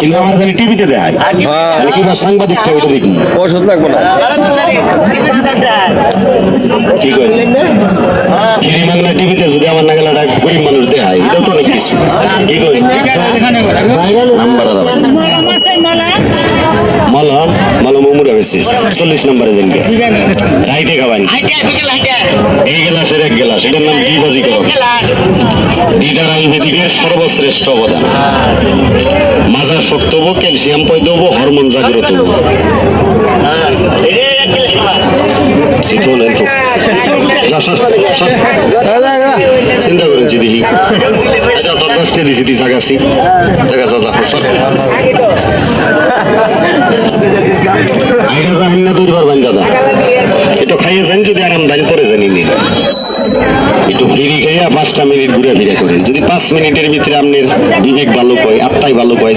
কিন্তু আমার খালি টিভিতে দেখায় কিংবা সাংবাদিক ওটা দেখি ওষুধ লাগবে না কি করে ফ্রি মাংনা টিভিতে যদি আমার নাগালাটা গরিব মানুষ দেখায় এটা তো অনেক কিছু কি করে নাম্বার মলম মলম উমুরা বেশি 40 নম্বরে দেন রাইটে খাবেন এই গেলাসের এক গেলাস এটার নাম ডিবাজি করো দিদার আয়ুর্বেদিকের সর্বশ্রেষ্ঠ অবদান মাজার শক্ত হবো ক্যালসিয়াম পয়দ হবো হরমোন জাগ্রত হবো চিন্তা করেছি দেখি দশটা দিছি তুই জাগাছি দেখা যা আইডা জানেন না তৈরি পারবেন দাদা একটু খাইয়েছেন যদি আরাম দান করে জানি একটু ফিরি খাইয়া 5টা মিনিট ঘুরে ফিরে করেন যদি 5 মিনিটের ভিতরে আপনার বিবেক ভালো কয় আত্মাই ভালো কয়